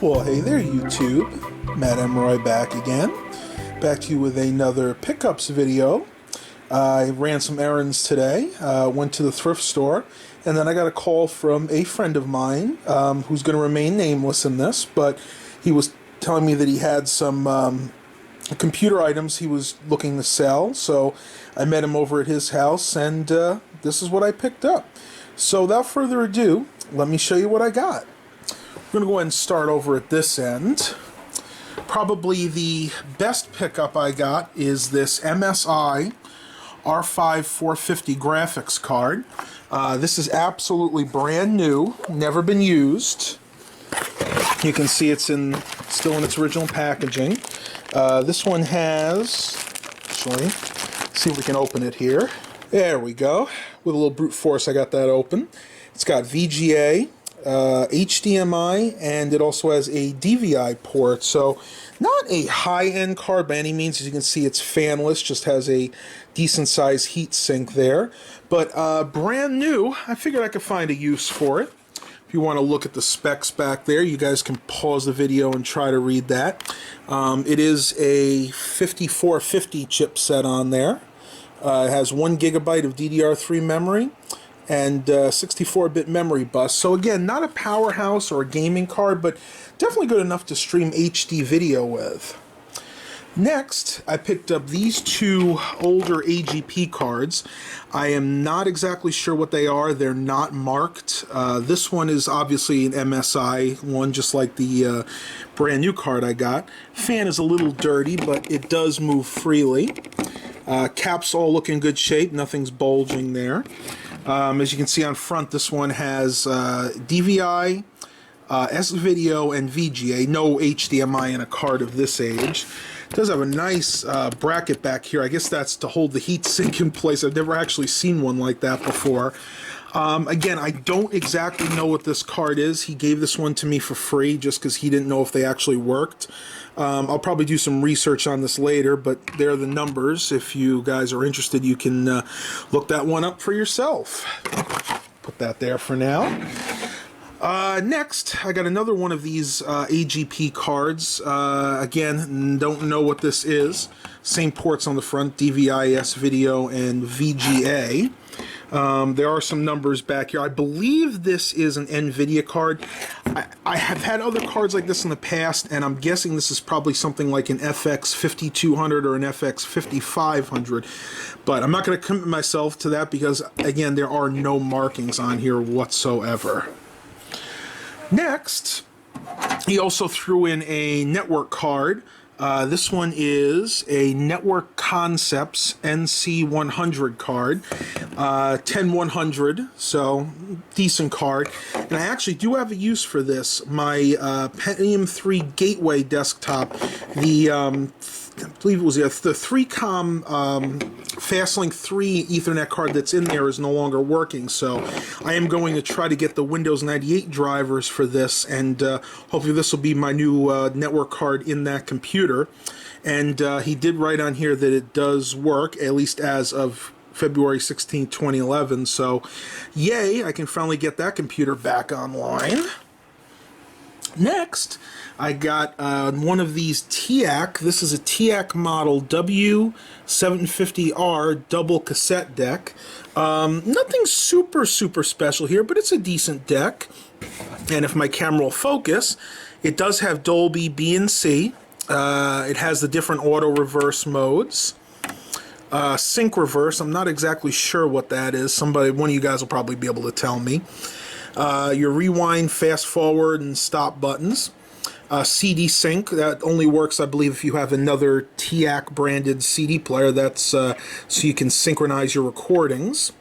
Well, hey there, YouTube. Matt Emroy back again. Back to you with another pickups video. I ran some errands today, went to the thrift store, and then I got a call from a friend of mine who's going to remain nameless in this, but he was telling me that he had some computer items he was looking to sell, so I met him over at his house, and this is what I picked up. So without further ado, let me show you what I got. We're going to go ahead and start over at this end. Probably the best pickup I got is this MSI R5 450 graphics card. This is absolutely brand new, never been used. You can see it's still in its original packaging. This one has, actually, see if we can open it here. There we go. With a little brute force, I got that open. It's got VGA, HDMI, and it also has a DVI port. So not a high-end card by any means. As you can see, it's fanless, just has a decent sized heat sink there. But brand new. I figured I could find a use for it. If you want to look at the specs back there, you guys can pause the video and try to read that. It is a 5450 chipset on there. It has 1 GB of DDR3 memory and 64-bit memory bus. So again, not a powerhouse or a gaming card, but definitely good enough to stream HD video with. Next, I picked up these two older AGP cards. I am not exactly sure what they are. They're not marked. This one is obviously an MSI one, just like the brand new card I got. Fan is a little dirty, but it does move freely. Caps all look in good shape. Nothing's bulging there. As you can see on front, this one has DVI, S-Video, and VGA. No HDMI in a card of this age. It does have a nice bracket back here. I guess that's to hold the heat sink in place. I've never actually seen one like that before. Again, I don't exactly know what this card is. He gave this one to me for free just because he didn't know if they actually worked. I'll probably do some research on this later, but there are the numbers. If you guys are interested, you can look that one up for yourself. Put that there for now. Next, I got another one of these AGP cards. Again, don't know what this is. Same ports on the front, DVI, S-Video, and VGA. There are some numbers back here. I believe this is an NVIDIA card. I have had other cards like this in the past, and I'm guessing this is probably something like an FX 5200 or an FX 5500. But I'm not going to commit myself to that because, again, there are no markings on here whatsoever. Next, he also threw in a network card. This one is a Network Concepts NC100 card, 10100, so decent card. And I actually do have a use for this. My Pentium 3 Gateway desktop, I believe it was the 3Com Fastlink 3 Ethernet card that's in there is no longer working, so I am going to try to get the Windows 98 drivers for this, and hopefully this will be my new network card in that computer. And he did write on here that it does work, at least as of February 16, 2011, so yay, I can finally get that computer back online. Next, I got one of these TIAC. This is a TIAC model W750R double cassette deck. Nothing super special here, but it's a decent deck. And if my camera will focus, it does have Dolby B and C. It has the different auto reverse modes. Sync reverse, I'm not exactly sure what that is. One of you guys will probably be able to tell me. Your rewind, fast forward, and stop buttons. CD sync, that only works, I believe, if you have another TIAC branded CD player. That's so you can synchronize your recordings.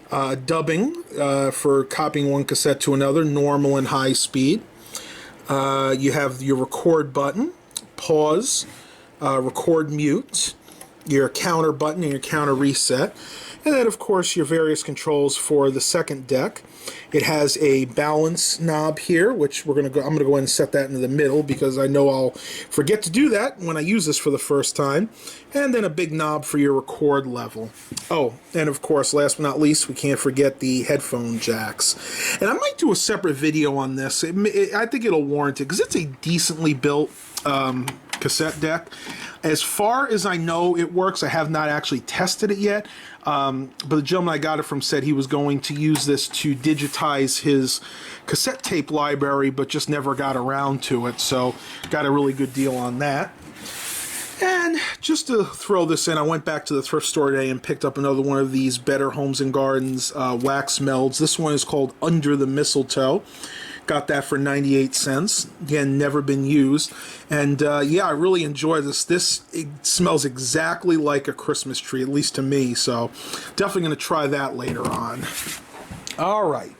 Dubbing, for copying one cassette to another, normal and high speed. You have your record button, pause, record mute, your counter button, and your counter reset. And then, of course, your various controls for the second deck. It has a balance knob here, which I'm going to go ahead and set that into the middle because I know I'll forget to do that when I use this for the first time. And then a big knob for your record level. Oh, and of course, last but not least, we can't forget the headphone jacks. And I might do a separate video on this. I think it'll warrant it because it's a decently built cassette deck. As far as I know, it works. I have not actually tested it yet, but the gentleman I got it from said he was going to use this to digitize his cassette tape library, but just never got around to it, so got a really good deal on that. And just to throw this in, I went back to the thrift store today and picked up another one of these Better Homes and Gardens wax melds. This one is called Under the Mistletoe. Got that for 98 cents. Again, never been used. And yeah, I really enjoy this. It smells exactly like a Christmas tree, at least to me. So definitely going to try that later on. All right.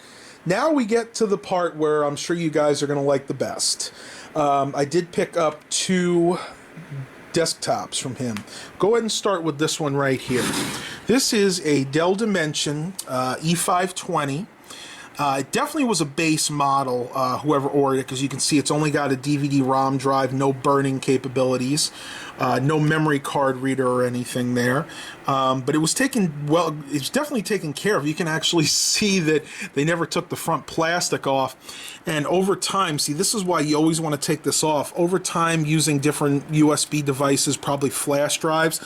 Now we get to the part where I'm sure you guys are going to like the best. I did pick up 2 desktops from him. Go ahead and start with this one right here. This is a Dell Dimension E520. It definitely was a base model, whoever ordered it, because you can see it's only got a DVD-ROM drive, no burning capabilities, no memory card reader or anything there. But it was it's definitely taken care of. You can actually see that they never took the front plastic off. And over time, see, this is why you always want to take this off. Over time, using different USB devices, probably flash drives,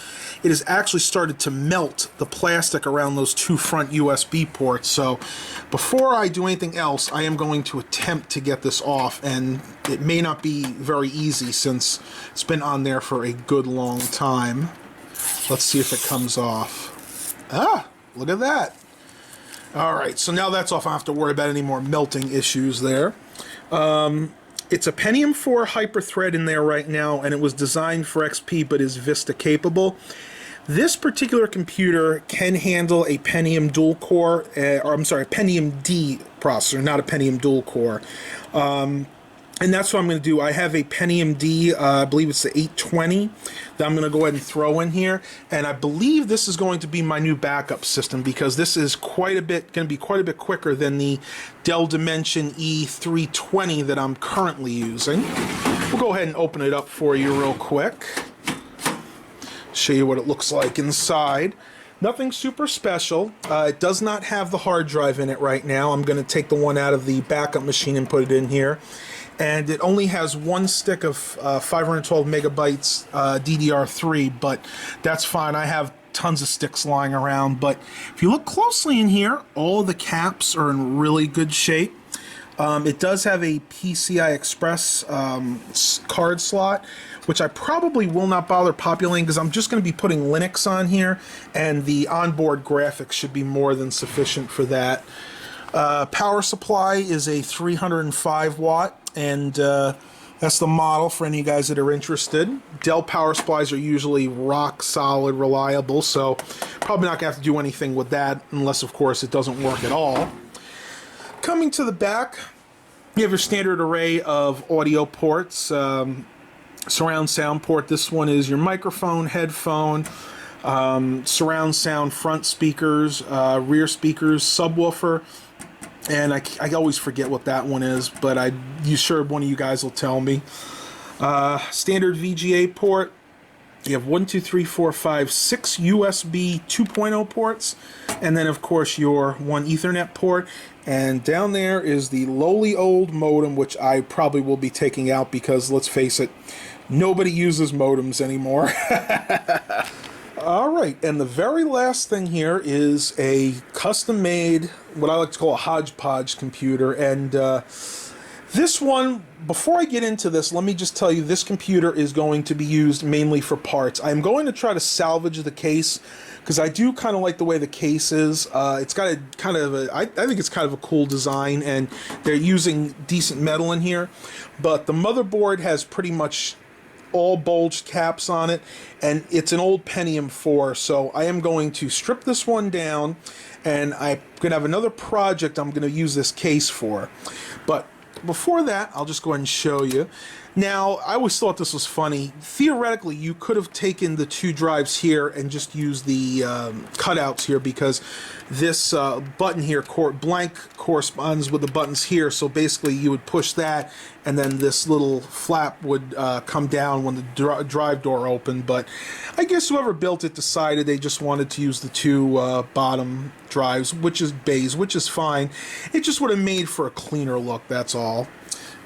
it has actually started to melt the plastic around those 2 front USB ports. So before I do anything else, I am going to attempt to get this off, and it may not be very easy since it's been on there for a good long time. Let's see if it comes off. Ah, look at that. All right, so now that's off. I don't have to worry about any more melting issues there. It's a Pentium 4 Hyper-Thread in there right now, and it was designed for XP but is Vista capable. This particular computer can handle a Pentium dual-core, Pentium D processor, not a Pentium dual-core. And that's what I'm going to do. I have a Pentium D, I believe it's the 820, that I'm going to go ahead and throw in here. And I believe this is going to be my new backup system because this is going to be quite a bit quicker than the Dell Dimension E320 that I'm currently using. We'll go ahead and open it up for you real quick. Show you what it looks like inside. Nothing super special. It does not have the hard drive in it right now. I'm going to take the one out of the backup machine and put it in here. And it only has 1 stick of 512 megabytes DDR3, but that's fine. I have tons of sticks lying around. But if you look closely in here, all of the caps are in really good shape. It does have a PCI-Express card slot, which I probably will not bother populating because I'm just going to be putting Linux on here, and the onboard graphics should be more than sufficient for that. Power supply is a 305 watt, and that's the model for any of you guys that are interested. Dell power supplies are usually rock solid, reliable, so probably not going to have to do anything with that unless, of course, it doesn't work at all. Coming to the back, you have your standard array of audio ports. Surround sound port. This one is your microphone, headphone, surround sound front speakers, rear speakers, subwoofer, and I always forget what that one is, but you sure one of you guys will tell me. Standard VGA port. You have 1, 2, 3, 4, 5, 6 USB 2.0 ports, and then of course your 1 Ethernet port. And down there is the lowly old modem, which I probably will be taking out because, let's face it, nobody uses modems anymore. All right, and the very last thing here is a custom-made, what I like to call a hodgepodge computer. And this one, before I get into this, let me just tell you, this computer is going to be used mainly for parts. I'm going to try to salvage the case because I do kind of like the way the case is. It's got I think it's kind of a cool design, and they're using decent metal in here. But the motherboard has pretty much all bulged caps on it, and it's an old Pentium 4, so I am going to strip this one down, and I'm going to have another project I'm going to use this case for. But before that, I'll just go ahead and show you. Now, I always thought this was funny. Theoretically, you could have taken the two drives here and just used the cutouts here, because this button here, blank, corresponds with the buttons here. So basically, you would push that, and then this little flap would come down when the drive door opened. But I guess whoever built it decided they just wanted to use the two bottom drives, which is bays, which is fine. It just would have made for a cleaner look, that's all.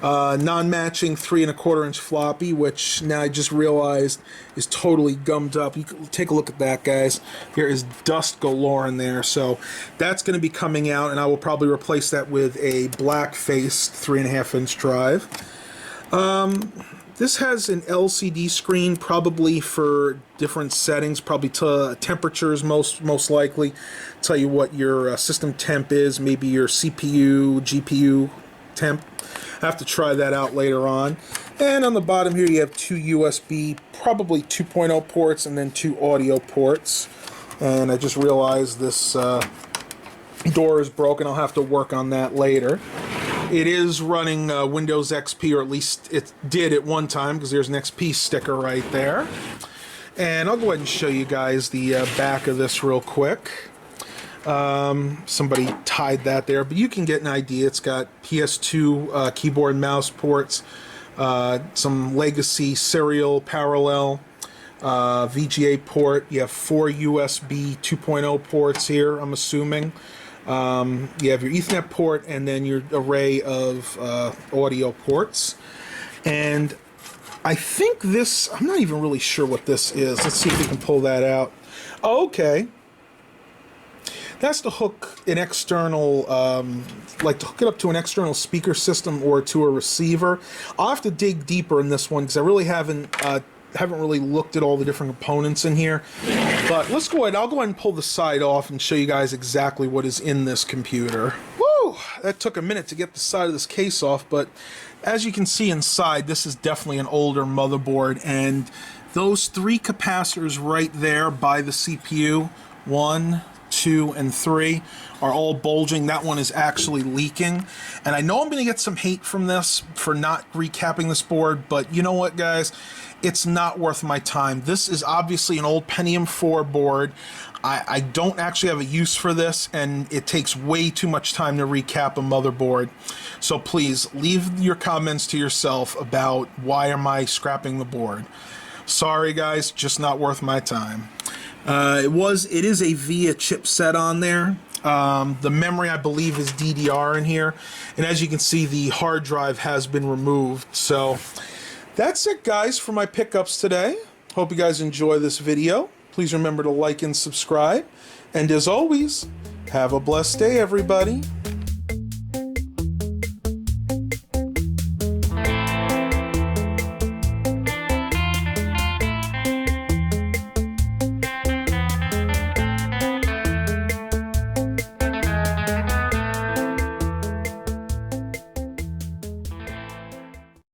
Non-matching 3 1/4 inch floppy, which now I just realized is totally gummed up. You can take a look at that, guys. There is dust galore in there, so that's going to be coming out, and I will probably replace that with a black-faced 3 1/2 inch drive. This has an LCD screen, probably for different settings, probably to temperatures most likely. Tell you what your system temp is, maybe your CPU, GPU temp. I have to try that out later on. And on the bottom here you have two USB, probably 2.0 ports, and then two audio ports. And I just realized this door is broken. I'll have to work on that later. It is running Windows XP, or at least it did at one time, because there's an XP sticker right there. And I'll go ahead and show you guys the back of this real quick. Somebody tied that there, but you can get an idea. It's got PS2 keyboard and mouse ports, some legacy serial parallel, VGA port. You have 4 USB 2.0 ports here, I'm assuming. You have your Ethernet port, and then your array of audio ports. And I think this, I'm not even really sure what this is. Let's see if we can pull that out. Oh, okay. That's to hook an external, like to hook it up to an external speaker system or to a receiver. I'll have to dig deeper in this one, because I really haven't really looked at all the different components in here. But let's go ahead. I'll go ahead and pull the side off and show you guys exactly what is in this computer. Woo! That took a minute to get the side of this case off, but as you can see inside, this is definitely an older motherboard, and those 3 capacitors right there by the CPU, 1, 2, and 3, are all bulging. That one is actually leaking, and I know I'm going to get some hate from this for not recapping this board, but you know what, guys, it's not worth my time. This is obviously an old Pentium 4 board. I don't actually have a use for this, and it takes way too much time to recap a motherboard. So please leave your comments to yourself about why am I scrapping the board. Sorry guys, just not worth my time. It is a VIA chipset on there. The memory, I believe, is DDR in here, and as you can see, the hard drive has been removed. So that's it, guys, for my pickups today. Hope you guys enjoy this video. Please remember to like and subscribe, and as always, have a blessed day, everybody.